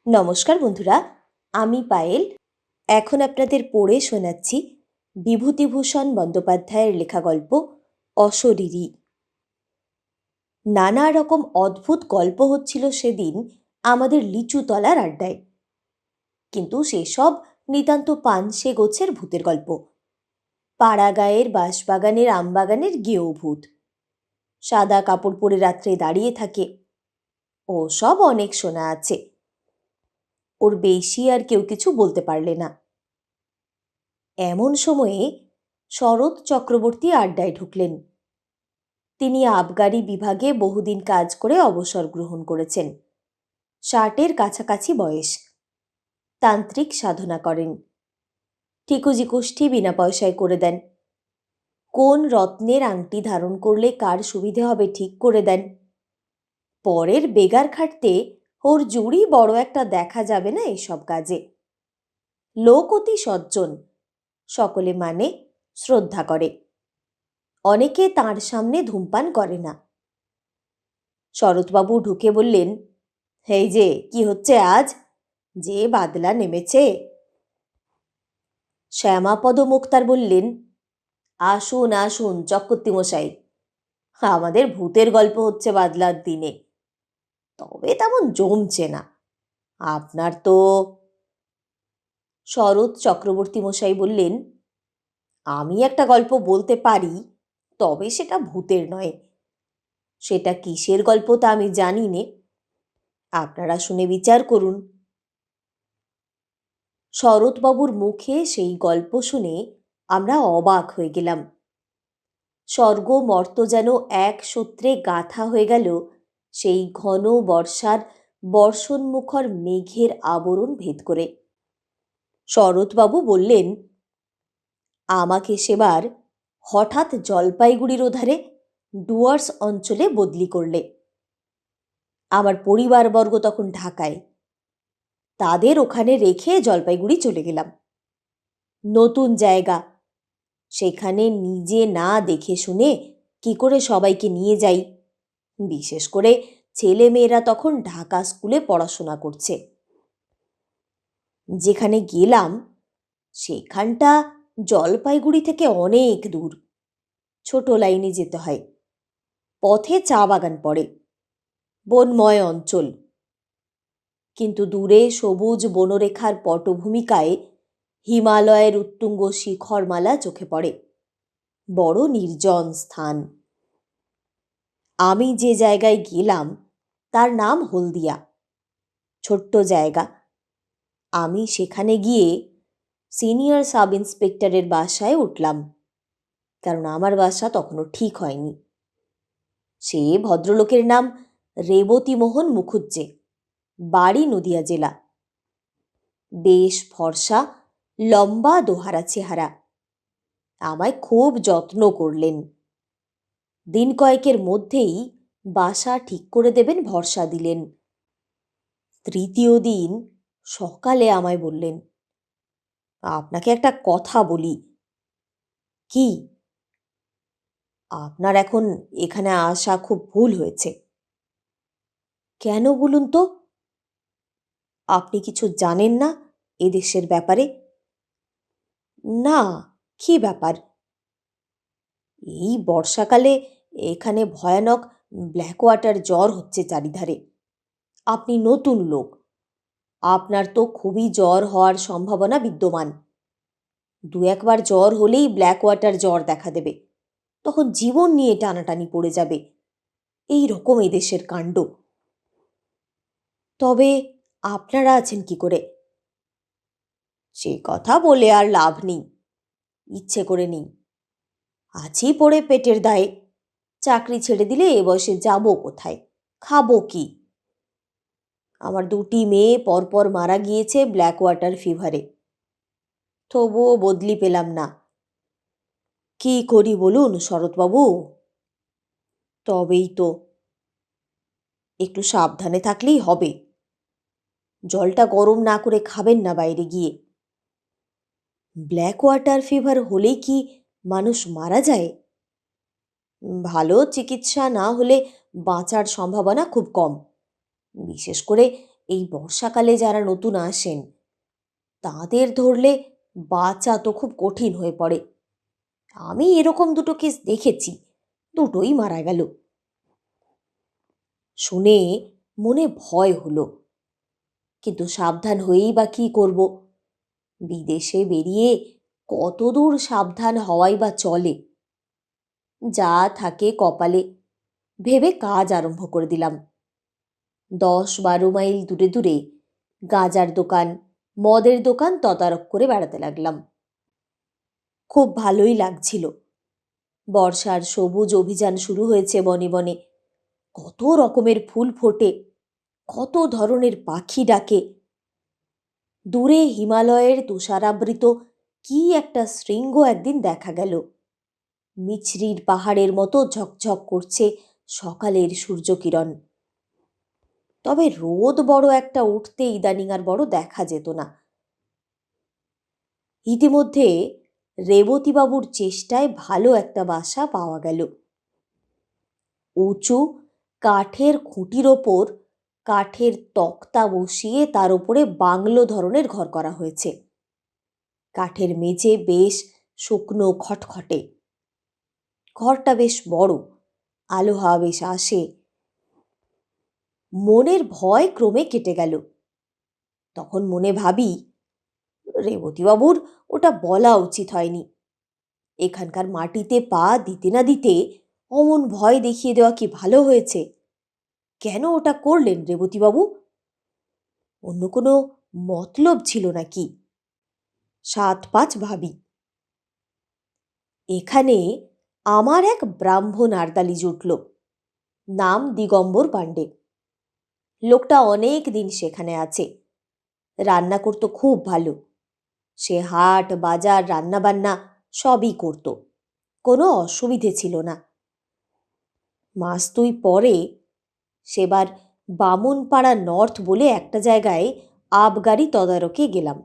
নমস্কার বন্ধুরা, আমি পায়েল। এখন আপনাদের পড়ে শোনাচ্ছি বিভূতিভূষণ বন্দ্যোপাধ্যায়ের লেখা গল্প অশরীরী। নানা রকম অদ্ভুত গল্প হচ্ছিল সেদিন আমাদের লিচুতলার আড্ডায়, কিন্তু সেসব নিতান্ত পানসে গোছের ভূতের গল্প। পাড়াগাঁয়ের বাঁশবাগানের আমবাগানের গেঁয়ো ভূত, সাদা কাপড় পরে রাত্রে দাঁড়িয়ে থাকে, ও সব অনেক শোনা আছে। ওর বেশি আর কেউ কিছু বলতে পারলে না। এমন সময়ে শরৎ চক্রবর্তী আড্ডায় ঢুকলেন। তিনি আবগারি বিভাগে বহুদিন কাজ করে অবসর গ্রহণ করেছেন। 60-এর কাছাকাছি বয়স। তান্ত্রিক সাধনা করেন। ঠিকুজি কুষ্ঠি বিনা পয়সায় করে দেন। কোন রত্নের আংটি ধারণ করলে কার সুবিধে হবে ঠিক করে দেন। পরের বেগার খাটতে ওর জুড়ি বড় একটা দেখা যাবে না এসব কাজে। লোক অতি সজ্জন, সকলে মানে, শ্রদ্ধা করে। অনেকে তাঁর সামনে ধূমপান করে না। শরৎবাবু ঢুকে বললেন, এই যে কি হচ্ছে আজ, যে বাদলা নেমেছে। শ্যামাপদ মুক্তার বললেন, আসুন আসুন চক্রবর্তী মশাই, আমাদের ভূতের গল্প হচ্ছে বাদলার দিনে, তবে তেমন জমছে না। আপনার তো। শরৎ চক্রবর্তী মশাই বললেন, আমি একটা গল্প বলতে পারি, তবে সেটা ভূতের নয়। সেটা কিসের গল্প তা আমি জানি নে, আপনারা শুনে বিচার করুন। শরৎবাবুর মুখে সেই গল্প শুনে আমরা অবাক হয়ে গেলাম। স্বর্গ মর্ত যেন এক সূত্রে গাঁথা হয়ে গেল সেই ঘন বর্ষার বর্ষণমুখর মেঘের আবরণ ভেদ করে। শরৎবাবু বললেন, আমাকে সেবার হঠাৎ জলপাইগুড়ির ওধারে ডুয়ার্স অঞ্চলে বদলি করলে। আমার পরিবারবর্গ তখন ঢাকায়, তাদের ওখানে রেখে জলপাইগুড়ি চলে গেলাম। নতুন জায়গা, সেখানে নিজে না দেখে শুনে কি করে সবাইকে নিয়ে যাই? বিশেষ করে ছেলে মেয়েরা তখন ঢাকা স্কুলে পড়াশোনা করছে। যেখানে গেলাম সেখানটা জলপাইগুড়ি থেকে অনেক দূর, ছোট লাইনে যেতে হয়। পথে চা বাগান পড়ে, বনময় অঞ্চল, কিন্তু দূরে সবুজ বনরেখার পটভূমিকায় হিমালয়ের উত্তুঙ্গ শিখরমালা চোখে পড়ে। বড় নির্জন স্থান। আমি যে জায়গায় গেলাম তার নাম হলদিয়া, ছোট্ট জায়গা। আমি সেখানে গিয়ে সিনিয়র সাব ইন্সপেক্টরের বাসায় উঠলাম, কারণ আমার বাসা তখনও ঠিক হয়নি। সে ভদ্রলোকের নাম রেবতীমোহন মুখুজ্জে, বাড়ি নদিয়া জেলা। বেশ ফর্সা, লম্বা দোহারা চেহারা। আমায় খুব যত্ন করলেন। দিন কয়েকের মধ্যেই বাসা ঠিক করে দেবেন ভরসা দিলেন। তৃতীয় দিন সকালে আমায় বললেন, আপনাকে একটা কথা বলি। কি? আপনার এখন এখানে আসা খুব ভুল হয়েছে। কেন বলুন তো? আপনি কিছু জানেন না এদেশের ব্যাপারে? না, কি ব্যাপার? এই বর্ষাকালে এখানে ভয়ানক ব্ল্যাক ওয়াটার জ্বর হচ্ছে চারিধারে। আপনি নতুন লোক, আপনার তো খুবই জ্বর হওয়ার সম্ভাবনা বিদ্যমান। 2-1 বার জ্বর হলেই ব্ল্যাক ওয়াটার জ্বর দেখা দেবে, তখন জীবন নিয়ে টানাটানি পড়ে যাবে। এই রকম এদেশের কাণ্ড। তবে আপনারা আছেন কি করে? সে কথা বলে আর লাভ নেই, ইচ্ছে করে নেই। আছি পড়ে পেটের দায়ে। চাকরি ছেড়ে দিলে এ বয়সে যাব কোথায়, খাবো কি? আমার 2টি মেয়ে পরপর মারা গিয়েছে ব্ল্যাক ওয়াটার ফিভারে, তবুও বদলি পেলাম না। কি করি বলুন শরৎবাবু? তবেই তো, একটু সাবধানে থাকলেই হবে। জলটা গরম না করে খাবেন না বাইরে গিয়ে। ব্ল্যাক ওয়াটার ফিভার হলেই কি মানুষ মারা যায়? ভালো চিকিৎসা না হলে বাঁচার সম্ভাবনা খুব কম, বিশেষ করে এই বর্ষাকালে যারা নতুন আসেন তাদের ধরলে বাঁচা তো খুব কঠিন হয়ে পড়ে। আমি এরকম দুটো কেস দেখেছি, দুটোই মারা গেল। শুনে মনে ভয় হলো, কিন্তু সাবধান হয়েই বা কী করব? বিদেশে বেরিয়ে কতদূর সাবধান হওয়াই বা চলে? যা থাকে কপালে ভেবে কাজ আরম্ভ করে দিলাম। 10-12 মাইল দূরে দূরে গাঁজার দোকান, মদের দোকান তদারক করে বেড়াতে লাগলাম। খুব ভালোই লাগছিল। বর্ষার সবুজ অভিযান শুরু হয়েছে বনে বনে। কত রকমের ফুল ফোটে, কত ধরনের পাখি ডাকে। দূরে হিমালয়ের তুষারাবৃত কি একটা শৃঙ্গ একদিন দেখা গেল। মিছরির পাহাড়ের মতো ঝকঝক করছে সকালের সূর্যকিরণ। তবে রোদ বড় একটা উঠতে ইদানিং আর বড় দেখা যেত না। ইতিমধ্যে রেবতীবাবুর চেষ্টায় ভালো একটা বাসা পাওয়া গেল। উঁচু কাঠের খুঁটির ওপর কাঠের তক্তা বসিয়ে তার উপরে বাংলো ধরনের ঘর করা হয়েছে। কাঠের মেঝে বেশ শুকনো খটখটে। ঘরটা বেশ বড়, আলো হাওয়া বেশ আসে। মনের ভয় ক্রমে কেটে গেল। তখন মনে ভাবি, রেবতীবাবুর ওটা বলা উচিত হয়নি। এখানকার মাটিতে পা দিতে না দিতে অমন ভয় দেখিয়ে দেওয়া কি ভালো হয়েছে? কেন ওটা করলেন রেবতীবাবু? অন্য কোনো মতলব ছিল নাকি? 7-5 ভাবি। এখানে আমার এক ব্রাহ্মণ আর্দালি জুটল, নাম দিগম্বর পাণ্ডে। লোকটা অনেক দিন সেখানে আছে। রান্না করতো খুব ভালো। সে হাট বাজার রান্নাবান্না সবই করত, কোনো অসুবিধে ছিল না। মাস 2 পরে সেবার বামুনপাড়া নর্থ বলে একটা জায়গায় আবগারি তদারকে গেলাম।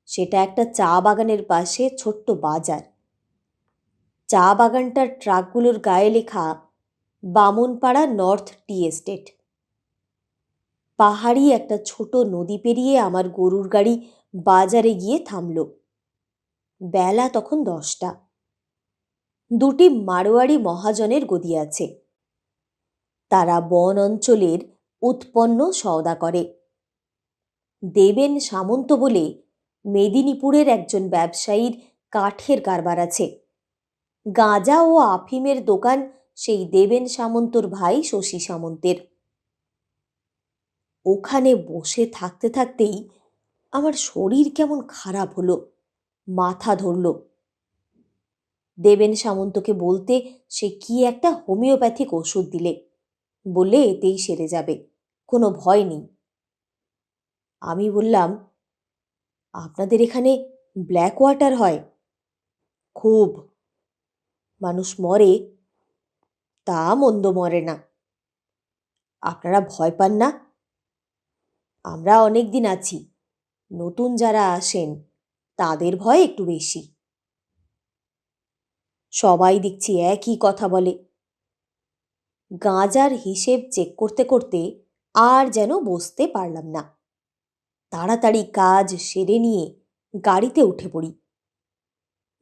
সেটা একটা চা বাগানের পাশে ছোট্ট বাজার। চা বাগানটার ট্রাকগুলোর গায়ে লেখা বামুনপাড়া নর্থ টি এস্টেট। পাহাড়ি একটা ছোট নদী পেরিয়ে আমার গরুর গাড়ি বাজারে গিয়ে থামল। বেলা তখন 10টা। 2টি মারোয়াড়ি মহাজনের গদি আছে। তারা বন অঞ্চলের উৎপন্ন সওদা করে। দেবেন সামন্ত বলে মেদিনীপুরের একজন ব্যবসায়ীর কাঠের কারবার আছে। গাঁজা ও আফিমের দোকান সেই দেবেন সামন্তর ভাই শশী সামন্তের। ওখানে বসে থাকতে থাকতেই আমার শরীর কেমন খারাপ হলো, মাথা ধরল। দেবেন সামন্তকে বলতে সে কি একটা হোমিওপ্যাথিক ওষুধ দিলে, বললে এতেই সেরে যাবে, কোনো ভয় নেই। আমি বললাম, আপনাদের এখানে ব্ল্যাক ওয়াটার হয়? খুব। মানুষ মরে? তা মন্দ মরে না। আপনারা ভয় পান না? আমরা অনেক দিন আছি, নতুন যারা আসেন তাদের ভয় একটু বেশি। সবাই দেখছি একই কথা বলে। গাঁজার হিসেব চেক করতে করতে আর যেন বসতে পারলাম না। তাড়াতাড়ি কাজ সেরে নিয়ে গাড়িতে উঠে পড়ি।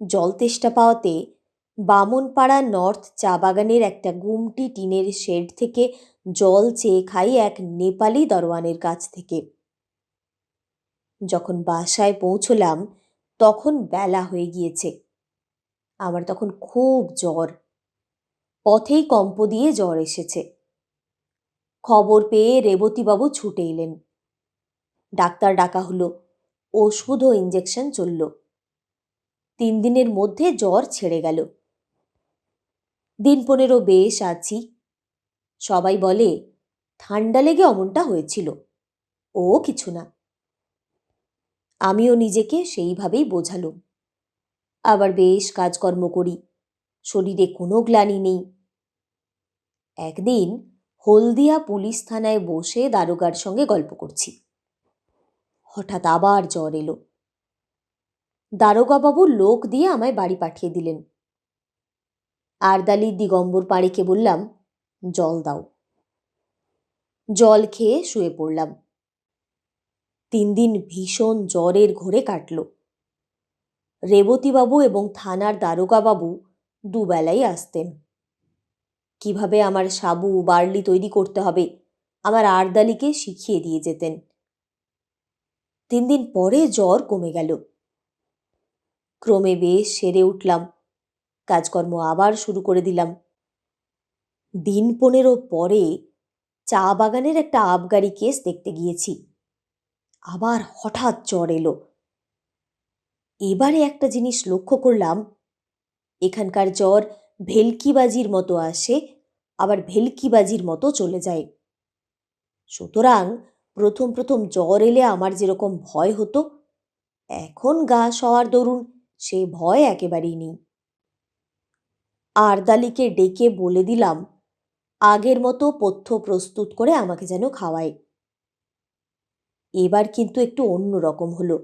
জল তেষ্টা পাওয়াতে বামুনপাড়া নর্থ চা বাগানের একটা গুমটি টিনের শেড থেকে জল চেয়ে খাই এক নেপালি দরওয়ানের কাছ থেকে। যখন বাসায় পৌঁছলাম তখন বেলা হয়ে গিয়েছে। আমার তখন খুব জ্বর। পথেই কম্প দিয়ে জ্বর এসেছে। খবর পেয়ে রেবতীবাবু ছুটে এলেন। ডাক্তার ডাকা হলো, ওষুধ ও ইঞ্জেকশন চলল। 3 দিনের মধ্যে জ্বর ছেড়ে গেল। দিন 15 বেশ আছি। সবাই বলে ঠান্ডা লেগে অমনটা হয়েছিল, ও কিছু না। আমিও নিজেকে সেইভাবেই বোঝালুম। আবার বেশ কাজকর্ম করি, শরীরে কোনো গ্লানি নেই। একদিন হলদিয়া পুলিশ থানায় বসে দারোগার সঙ্গে গল্প করছি। হঠাৎ আবার জ্বর এলো। দারোগাবাবু লোক দিয়ে আমায় বাড়ি পাঠিয়ে দিলেন। আর্দালির দিগম্বর পাড়েকে বললাম, জল দাও। জল খেয়ে শুয়ে পড়লাম। 3 দিন ভীষণ জ্বরের ঘোরে কাটল। রেবতীবাবু এবং থানার দারোগাবাবু দুবেলাই আসতেন। কিভাবে আমার সাবু বার্লি তৈরি করতে হবে আমার আরদালিকে শিখিয়ে দিয়ে যেতেন। 3 দিন পরে জ্বর কমে গেল। ক্রমে বেশ সেরে উঠলাম। কাজকর্ম আবার শুরু করে দিলাম। দিন 15 পরে চা বাগানের একটা আবগারি কেস দেখতে গিয়েছি। আবার হঠাৎ জ্বর এলো। এবারে একটা জিনিস লক্ষ্য করলাম, এখানকার জ্বর ভেলকিবাজির মতো আসে, আবার ভেলকিবাজির মতো চলে যায়। সুতরাং প্রথম প্রথম জ্বর এলে আমার যেরকম ভয় হতো, এখন গা সওয়ার দরুন সে ভয় একেবারেই নেই। আরদালিকে ডেকে বলে দিলাম আগের মতো পথ্য প্রস্তুত করে আমাকে যেন খাওয়ায়। এবার কিন্তু একটু অন্য রকম হলো।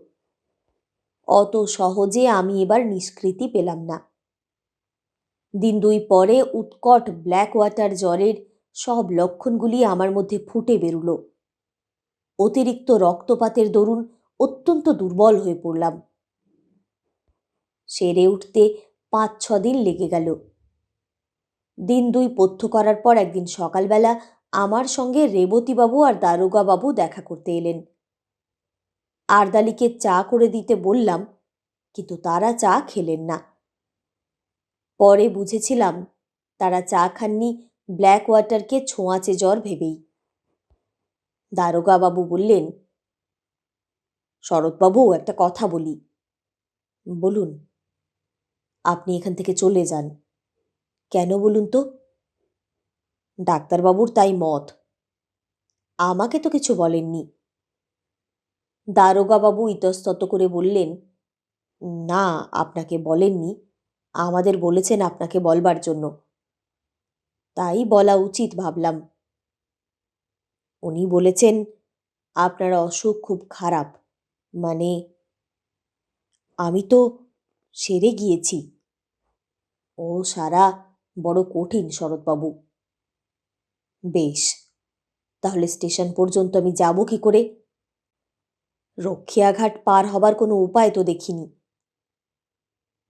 অত সহজে আমি এবার নিষ্কৃতি পেলাম না। দিন 2 পরে উৎকট ব্ল্যাক ওয়াটার জ্বরের সব লক্ষণগুলি আমার মধ্যে ফুটে বেরুল। অতিরিক্ত রক্তপাতের দরুন অত্যন্ত দুর্বল হয়ে পড়লাম। সেরে উঠতে 5-6 দিন লেগে গেল। দিন 2 পথ্য করার পর একদিন সকালবেলা আমার সঙ্গে রেবতীবাবু আর দারোগাবাবু দেখা করতে এলেন। আরদালিকে চা করে দিতে বললাম, কিন্তু তারা চা খেলেন না। পরে বুঝেছিলাম তারা চা খাননি ব্ল্যাক ওয়াটারকে ছোঁয়াচে জ্বর ভেবেই। দারোগাবাবু বললেন, শরৎবাবু একটা কথা বলি। বলুন। আপনি এখান থেকে চলে যান। কেন বলুন তো? ডাক্তারবাবুর তাই মত। আমাকে তো কিছু বলেননি। দারোগাবাবু ইতস্তত করে বললেন, না, আপনাকে বলেননি, আমাদের বলেছেন আপনাকে বলবার জন্য। তাই বলা উচিত ভাবলাম। উনি বলেছেন আপনার অসুখ খুব খারাপ, মানে আমি তো সেরে গিয়েছি। ও সারা বড় কঠিন শরৎবাবু। বেশ, তাহলে স্টেশন পর্যন্ত আমি যাব কি করে? রক্ষিয়াঘাট পার হবার কোনো উপায় তো দেখিনি।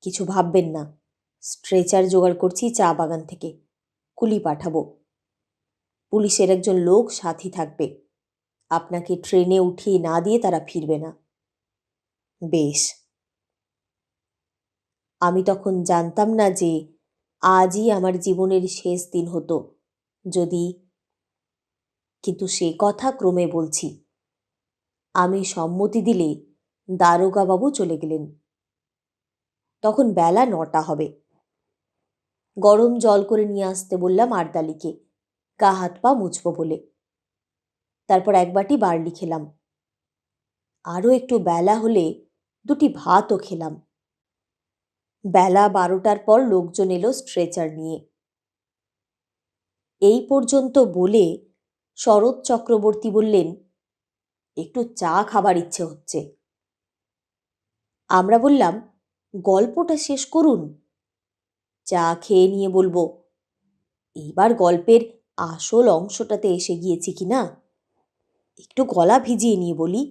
কিছু ভাববেন না, স্ট্রেচার জোগাড় করছি চা বাগান থেকে, কুলি পাঠাবো। পুলিশের একজন লোক সাথী থাকবে, আপনাকে ট্রেনে উঠিয়ে না দিয়ে তারা ফিরবে না। বেশ। আমি তখন জানতাম না যে আজই আমার জীবনের শেষ দিন হতো যদি, কিন্তু সে কথা ক্রমে বলছি। আমি সম্মতি দিলে দারোগাবাবু চলে গেলেন। তখন বেলা 9টা হবে। গরম জল করে নিয়ে আসতে বললাম আরদালিকে, গা হাত পা মুছবো বলে। তারপর 1 বাটি বার্লি খেলাম। আরও একটু বেলা হলে 2টি ভাতও খেলাম। বেলা 12টার পর লোকজন এলো স্ট্রেচার নিয়ে। এই পর্যন্ত বলে শরৎ চক্রবর্তী বললেন, একটু চা খাবার ইচ্ছে হচ্ছে। আমরা বললাম, গল্পটা শেষ করুন, চা খেয়ে নিয়ে বলবো। এইবার গল্পের আসল অংশটাতে এসে গিয়েছি কিনা, একটু গলা ভিজিয়ে নিয়ে বলি।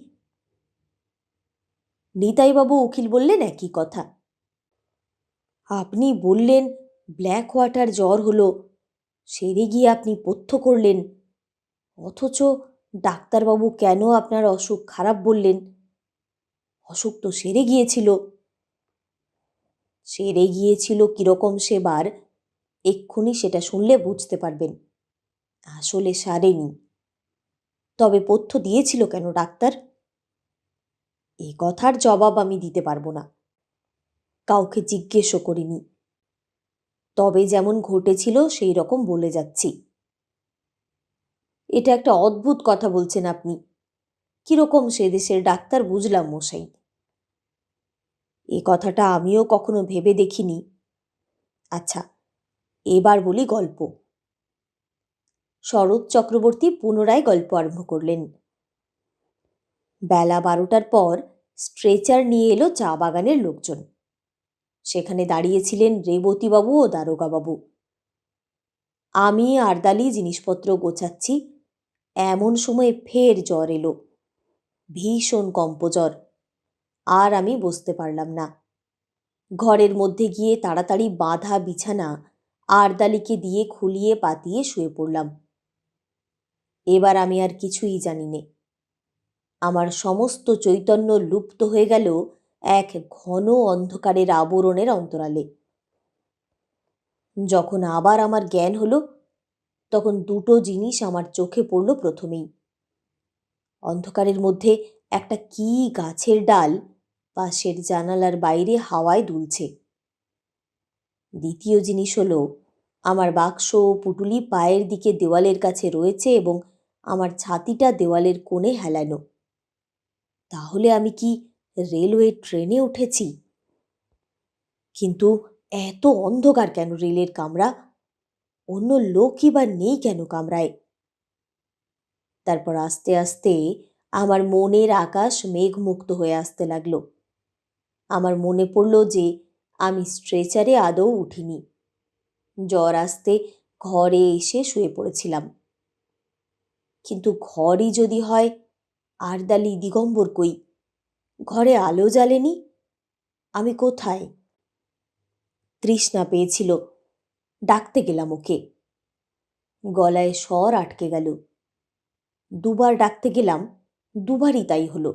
নিতাইবাবু উকিল বললেন একই কথা। আপনি বললেন ব্ল্যাক ওয়াটার জ্বর হলো, সেরে গিয়ে আপনি পথ্য করলেন, অথচ ডাক্তারবাবু কেন আপনার অসুখ খারাপ বললেন? অসুখ তো সেরে গিয়েছিল। সেরে গিয়েছিল কিরকম সেবার এক্ষুনি সেটা শুনলে বুঝতে পারবেন। আসলে সারেনি। তবে পথ্য দিয়েছিল কেন ডাক্তার? এ কথার জবাব আমি দিতে পারবো না, কাউকে জিজ্ঞেসও করিনি। তবে যেমন ঘটেছিল সেই রকম বলে যাচ্ছি। এটা একটা অদ্ভুত কথা বলছেন আপনি। কিরকম সে দেশের ডাক্তার বুঝলাম মশাই। এ কথাটা আমিও কখনো ভেবে দেখিনি। আচ্ছা, এবার বলি গল্প। শরৎ চক্রবর্তী পুনরায় গল্প আরম্ভ করলেন। বেলা 12টার পর স্ট্রেচার নিয়ে এলো চা বাগানের লোকজন। সেখানে দাঁড়িয়েছিলেন রেবতীবাবু ও দারোগাবাবু। আমি আরদালি জিনিসপত্র গোছাচ্ছি, এমন সময় ফের জ্বর এলো, ভীষণ কম্পজ্বর। আর আমি বসতে পারলাম না। ঘরের মধ্যে গিয়ে তাড়াতাড়ি বাঁধা বিছানা আরদালিকে দিয়ে খুলিয়ে পাতিয়ে শুয়ে পড়লাম। এবার আমি আর কিছুই জানি নে। আমার সমস্ত চৈতন্য লুপ্ত হয়ে গেল এক ঘন অন্ধকারের আবরণের অন্তরালে। যখন আবার আমার জ্ঞান হলো, তখন দুটো জিনিস আমার চোখে পড়ল প্রথমেই। অন্ধকারের মধ্যে একটা কি গাছের ডাল পাশের জানালার বাইরে হাওয়ায় দুলছে। দ্বিতীয় জিনিস হলো, আমার বাক্স ও পুটুলি পায়ের দিকে দেওয়ালের কাছে রয়েছে এবং আমার ছাতিটা দেওয়ালের কোণে হেলানো। তাহলে আমি কি রেলওয়ে ট্রেনে উঠেছি? কিন্তু এত অন্ধকার কেন রেলের কামরা? অন্য লোকই বা নেই কেন কামরায়? তারপর আস্তে আস্তে আমার মনের আকাশ মেঘমুক্ত হয়ে আসতে লাগলো। আমার মনে পড়ল যে আমি স্ট্রেচারে আদৌ উঠিনি। জ্বর আসতে ঘরে এসে শুয়ে পড়েছিলাম। কিন্তু ঘরই যদি হয়, আরদালি দিগম্বর কই? ঘরে আলো জ্বালেনি। আমি কোথায়? তৃষ্ণা পেয়েছিল, ডাকতে গেলাম ওকে। গলায় স্বর আটকে গেল। দুবার ডাকতে গেলাম, দুবারই তাই হলো।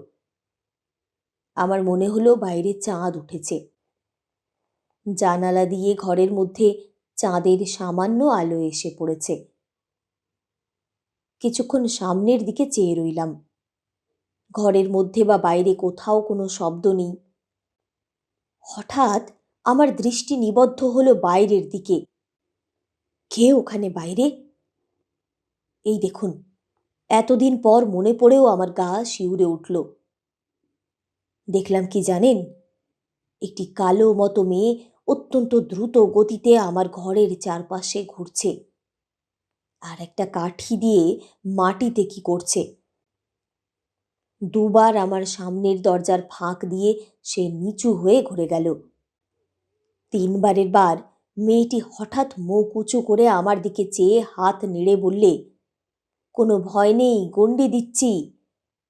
আমার মনে হলো বাইরে চাঁদ উঠেছে। জানালা দিয়ে ঘরের মধ্যে চাঁদের সামান্য আলো এসে পড়েছে। কিছুক্ষণ সামনের দিকে চেয়ে রইলাম। ঘরের মধ্যে বা বাইরে কোথাও কোনো শব্দ নেই। হঠাৎ আমার দৃষ্টি নিবদ্ধ হলো বাইরের দিকে। কে ওখানে বাইরে? এই দেখুন, এতদিন পর মনে পড়েও আমার গা শিউরে উঠল। দেখলাম কি জানেন? একটি কালো মতো মেয়ে অত্যন্ত দ্রুত গতিতে আমার ঘরের চারপাশে ঘুরছে, আর একটা কাঠি দিয়ে মাটিতে কি করছে। দুবার আমার সামনের দরজার ফাঁক দিয়ে সে নিচু হয়ে ঘুরে গেল। তিনবারের বার মেয়েটি হঠাৎ মুখ উঁচু করে আমার দিকে চেয়ে হাত নেড়ে বললে, কোনো ভয় নেই, গণ্ডি দিচ্ছি।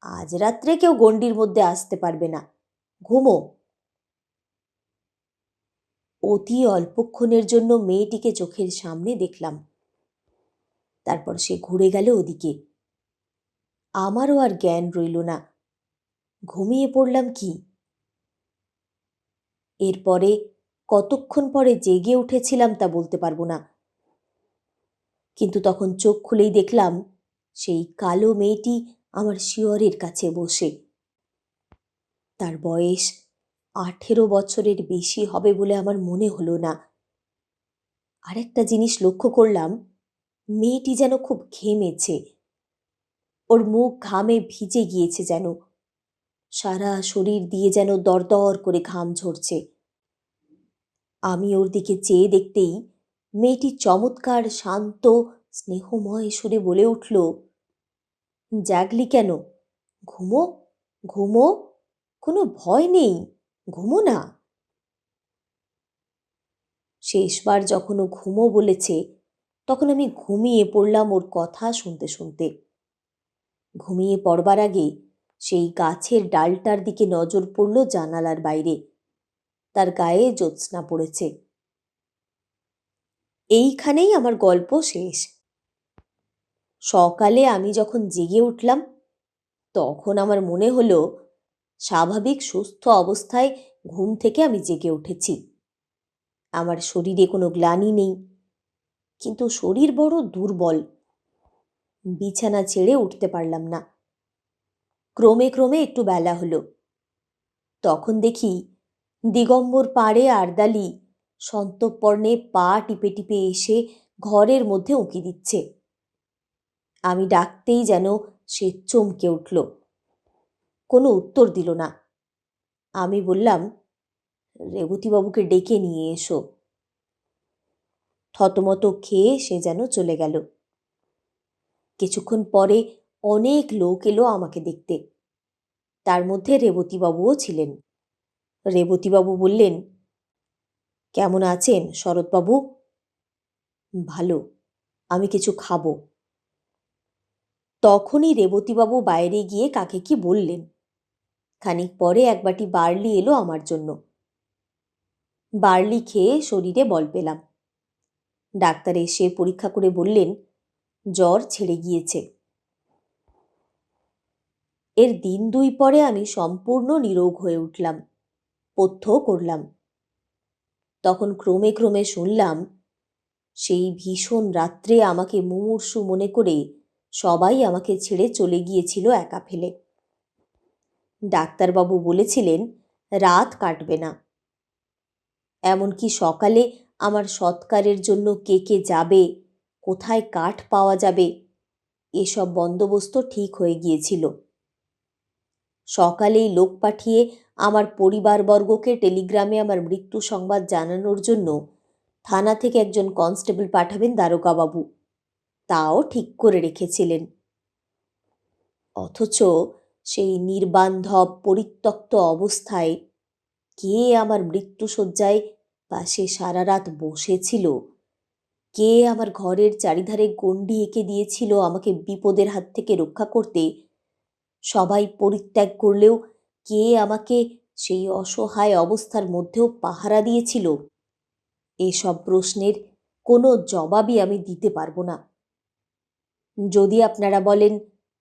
আজ রাত্রে কেউ গণ্ডির মধ্যে আসতে পারবে না, ঘুমো। অতি অল্পক্ষণের জন্য মেয়েটিকে চোখের সামনে দেখলাম। তারপর সে ঘুরে গেল ওদিকে। আমারও আর জ্ঞান রইল না। ঘুমিয়ে পড়লাম কি? এরপরে কতক্ষণ পরে জেগে উঠেছিলাম তা বলতে পারবো না। কিন্তু তখন চোখ খুলেই দেখলাম সেই কালো মেয়েটি আমার শিয়রের কাছে বসে। তার বয়স 18 বছরের বেশি হবে বলে আমার মনে হলো না। আরেকটা জিনিস লক্ষ্য করলাম, মেয়েটি যেন খুব ঘেমেছে। ওর মুখ ঘামে ভিজে গিয়েছে যেন। সারা শরীর দিয়ে যেন দরদর করে ঘাম ঝরছে। আমি ওর দিকে চেয়ে দেখতেই মেয়েটি চমৎকার শান্ত স্নেহময় সুরে বলে উঠল, জাগলি কেন? ঘুমো, ঘুমো, কোনো ভয় নেই, ঘুমো না। শেষবার যখন ও ঘুমো বলেছে, তখন আমি ঘুমিয়ে পড়লাম ওর কথা শুনতে শুনতে। ঘুমিয়ে পড়বার আগে সেই গাছের ডালটার দিকে নজর পড়ল জানালার বাইরে। তার গায়ে জ্যোৎস্না পড়েছে। এইখানেই আমার গল্প শেষ। সকালে আমি যখন জেগে উঠলাম, তখন আমার মনে হলো স্বাভাবিক সুস্থ অবস্থায় ঘুম থেকে আমি জেগে উঠেছি। আমার শরীরে কোনো গ্লানি নেই, কিন্তু শরীর বড় দুর্বল। বিছানা ছেড়ে উঠতে পারলাম না। ক্রমে ক্রমে একটু বেলা হলো। তখন দেখি দিগম্বর পাড়ে আরদালি সন্তর্পণে পা টিপে টিপে এসে ঘরের মধ্যে উঁকি দিচ্ছে। আমি ডাকতেই যেন সে চমকে উঠল। কোনো উত্তর দিল না। আমি বললাম, রেবতীবাবুকে ডেকে নিয়ে এসো। থতমত খেয়ে সে যেন চলে গেল। কিছুক্ষণ পরে অনেক লোক এলো আমাকে দেখতে। তার মধ্যে রেবতীবাবুও ছিলেন। রেবতীবাবু বললেন, কেমন আছেন শরৎবাবু? ভালো, আমি কিছু খাবো। তখনই রেবতীবাবু বাইরে গিয়ে কাকে কি বললেন। খানিক পরে এক বাটি বার্লি এলো আমার জন্য। বার্লি খেয়ে শরীরে বল পেলাম। ডাক্তার এসে পরীক্ষা করে বললেন জ্বর ছেড়ে গিয়েছে। এর দিন 2 পরে আমি সম্পূর্ণ নিরোগ হয়ে উঠলাম, পথ্য করলাম। তখন ক্রমে ক্রমে শুনলাম সেই ভীষণ রাত্রে আমাকে মুমূর্ষু মনে করে সবাই আমাকে ছেড়ে চলে গিয়েছিল একা ফেলে। ডাক্তারবাবু বলেছিলেন রাত কাটবে না। এমনকি সকালে আমার সৎকারের জন্য কে কে যাবে, কোথায় কাঠ পাওয়া যাবে, এসব বন্দোবস্ত ঠিক হয়ে গিয়েছিল। সকালেই লোক পাঠিয়ে আমার পরিবারবর্গকে টেলিগ্রামে আমার মৃত্যু সংবাদ জানানোর জন্য থানা থেকে একজন কনস্টেবল পাঠাবেন দারোগাবাবু, তাও ঠিক করে রেখেছিলেন। অথচ সেই নির্বান্ধব পরিত্যক্ত অবস্থায় কে আমার মৃত্যুশয্যায় পাশে সারা রাত বসেছিল, কে আমার ঘরের চারিধারে গণ্ডি এঁকে দিয়েছিল আমাকে বিপদের হাত থেকে রক্ষা করতে, সবাই পরিত্যাগ করলেও কে আমাকে সেই অসহায় অবস্থার মধ্যেও পাহারা দিয়েছিল, এসব প্রশ্নের কোনো জবাবই আমি দিতে পারবো না। যদি আপনারা বলেন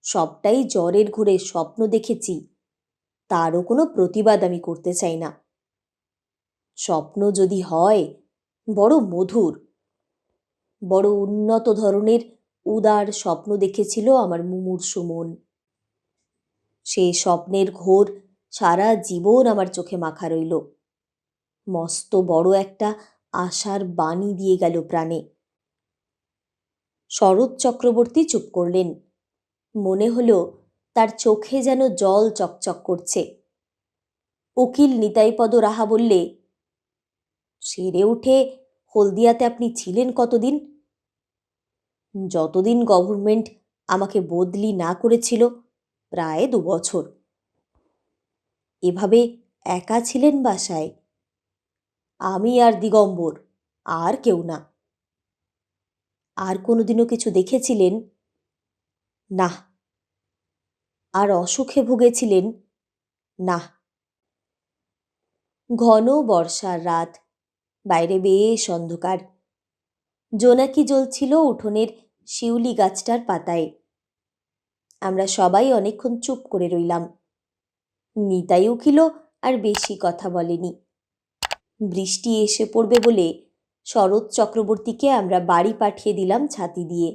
সবটাই জ্বরের ঘোরে স্বপ্ন দেখেছি, তারও কোনো প্রতিবাদ আমি করতে চাই না। স্বপ্ন যদি হয় বড় মধুর, বড় উন্নত ধরনের উদার স্বপ্ন দেখেছিল আমার মুমূর্ষু মন। সেই স্বপ্নের ঘোর সারা জীবন আমার চোখে মাখা রইল, মস্ত বড় একটা আশার বাণী দিয়ে গেল প্রাণে। শরৎ চক্রবর্তী চুপ করলেন। মনে হলো তার চোখে যেন জল চকচক করছে। উকিল নিতাইপদ রাহা বললে, সেরে উঠে হলদিয়াতে আপনি ছিলেন কতদিন? যতদিন গভর্নমেন্ট আমাকে বদলি না করেছিল, প্রায় 2 বছর। এভাবে একা ছিলেন বাসায়? আমি আর দিগম্বর, আর কেউ না। আর কোনোদিনও কিছু দেখেছিলেন? না। আর অসুখে ভুগেছিলেন? না। ঘন বর্ষার রাত, বাইরে বেশ অন্ধকার। জোনাকি জ্বলছিল উঠোনের শিউলি গাছটার পাতায়। আমরা সবাই অনেকক্ষণ চুপ করে রইলাম। নিতাই উকিলও আর বেশি কথা বলেনি। বৃষ্টি এসে পড়বে বলে শরৎ চক্রবর্তীকে আমরা বাড়ি পাঠিয়ে দিলাম ছাতি দিয়ে।